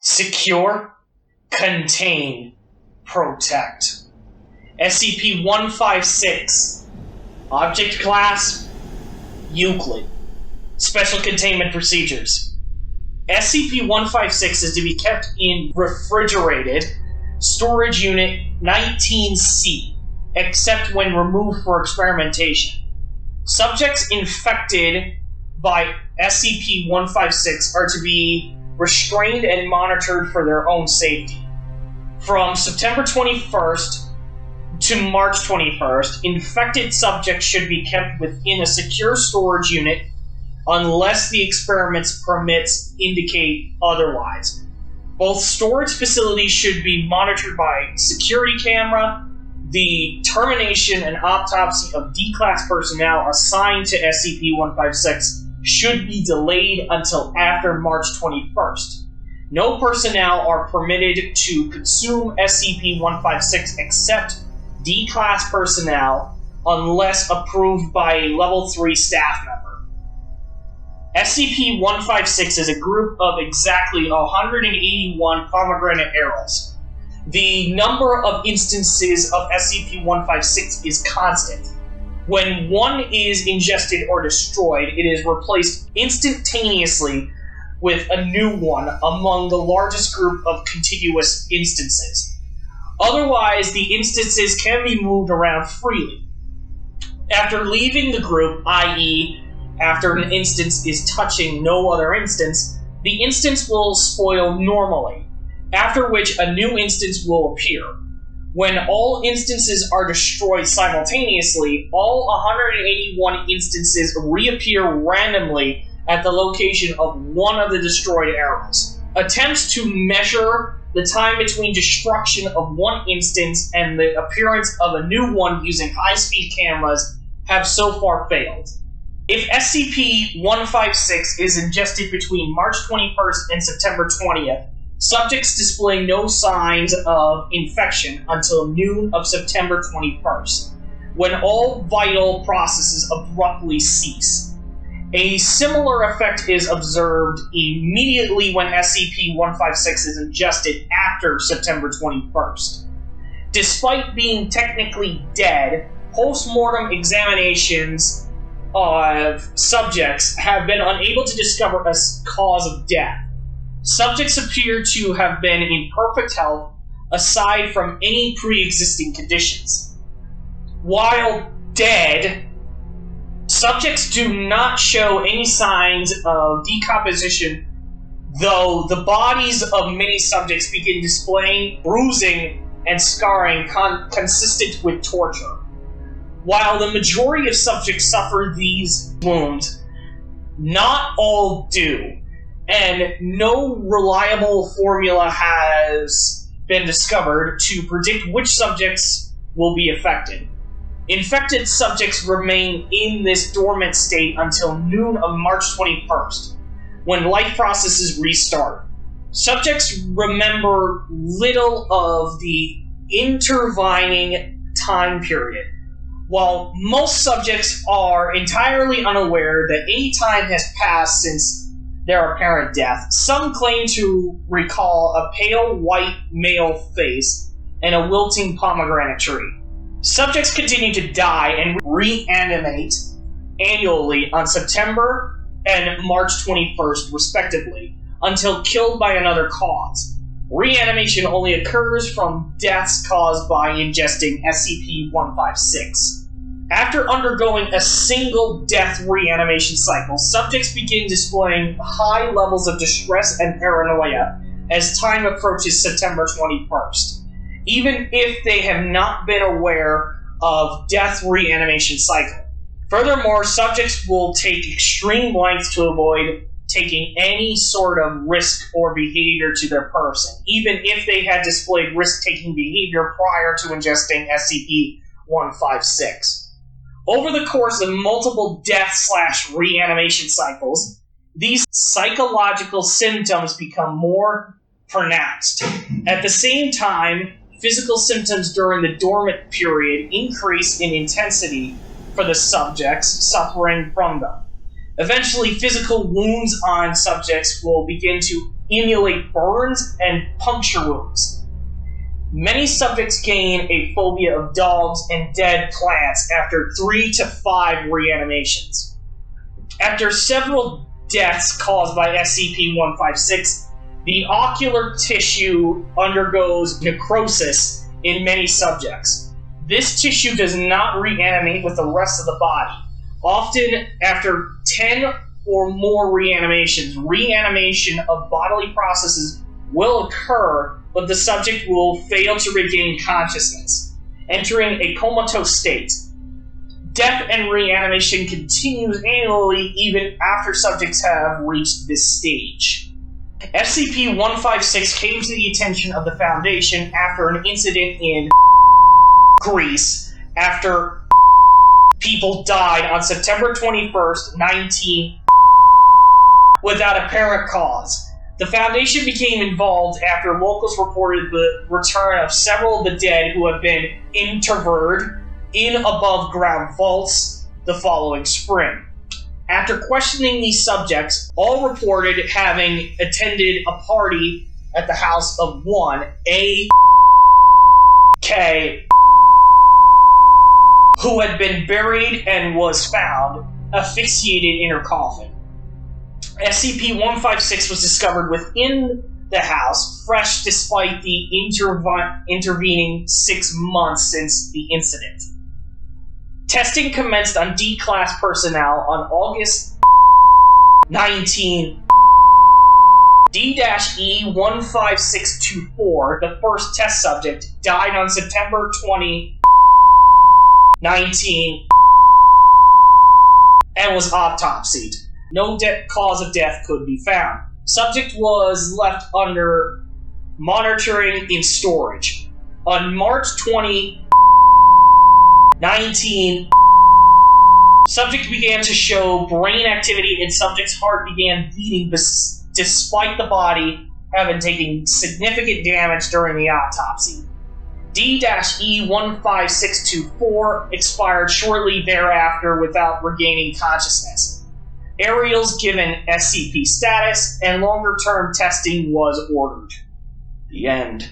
Secure, Contain, Protect. SCP-156. Object Class, Euclid. Special Containment Procedures. SCP-156 is to be kept in Refrigerated Storage Unit 19C, except when removed for experimentation. Subjects infected by SCP-156 are to be restrained and monitored for their own safety. From September 21st to March 21st, infected subjects should be kept within a secure storage unit unless the experiment's permits indicate otherwise. Both storage facilities should be monitored by security camera. The termination and autopsy of D-Class personnel assigned to SCP-156 should be delayed until after March 21st. No personnel are permitted to consume SCP-156 except D-Class personnel unless approved by a Level 3 staff member. SCP-156 is a group of exactly 181 pomegranate arrows. The number of instances of SCP-156 is constant. When one is ingested or destroyed, it is replaced instantaneously with a new one among the largest group of contiguous instances. Otherwise, the instances can be moved around freely. After leaving the group, i.e., after an instance is touching no other instance, the instance will spoil normally, after which a new instance will appear. When all instances are destroyed simultaneously, all 181 instances reappear randomly at the location of one of the destroyed arrows. Attempts to measure the time between destruction of one instance and the appearance of a new one using high-speed cameras have so far failed. If SCP-156 is ingested between March 21st and September 20th, subjects display no signs of infection until noon of September 21st, when all vital processes abruptly cease. A similar effect is observed immediately when SCP-156 is ingested after September 21st. Despite being technically dead, post-mortem examinations of subjects have been unable to discover a cause of death. Subjects appear to have been in perfect health aside from any pre-existing conditions. While dead, subjects do not show any signs of decomposition, though the bodies of many subjects begin displaying bruising and scarring consistent with torture. While the majority of subjects suffer these wounds, not all do, and no reliable formula has been discovered to predict which subjects will be affected. Infected subjects remain in this dormant state until noon of March 21st, when life processes restart. Subjects remember little of the intervening time period. While most subjects are entirely unaware that any time has passed since their apparent death, some claim to recall a pale white male face and a wilting pomegranate tree. Subjects continue to die and reanimate annually on September and March 21st, respectively, until killed by another cause. Reanimation only occurs from deaths caused by ingesting SCP-156. After undergoing a single death reanimation cycle, subjects begin displaying high levels of distress and paranoia as time approaches September 21st, even if they have not been aware of death reanimation cycle. Furthermore, subjects will take extreme lengths to avoid taking any sort of risk or behavior to their person, even if they had displayed risk-taking behavior prior to ingesting SCP-156. Over the course of multiple death/reanimation cycles, these psychological symptoms become more pronounced. At the same time, physical symptoms during the dormant period increase in intensity for the subjects suffering from them. Eventually, physical wounds on subjects will begin to emulate burns and puncture wounds. Many subjects gain a phobia of dogs and dead plants after 3 to 5 reanimations. After several deaths caused by SCP-156, the ocular tissue undergoes necrosis in many subjects. This tissue does not reanimate with the rest of the body. Often, after 10 or more reanimations, reanimation of bodily processes will occur, but the subject will fail to regain consciousness, entering a comatose state. Death and reanimation continues annually even after subjects have reached this stage. SCP-156 came to the attention of the Foundation after an incident in Greece, after people died on September 21st, 19 without apparent cause. The Foundation became involved after locals reported the return of several of the dead who had been interred in above-ground vaults the following spring. After questioning these subjects, all reported having attended a party at the house of one A.K., who had been buried and was found asphyxiated in her coffin. SCP-156 was discovered within the house, fresh despite the intervening 6 months since the incident. Testing commenced on D-Class personnel on August 19. D-E-15624, the first test subject, died on September 20, 19, and was autopsied. No cause of death could be found. Subject was left under monitoring in storage. On March 20, 19, subject began to show brain activity and subject's heart began beating despite the body having taken significant damage during the autopsy. D-E-15624 expired shortly thereafter without regaining consciousness. Aerials given SCP status and longer-term testing was ordered. The end.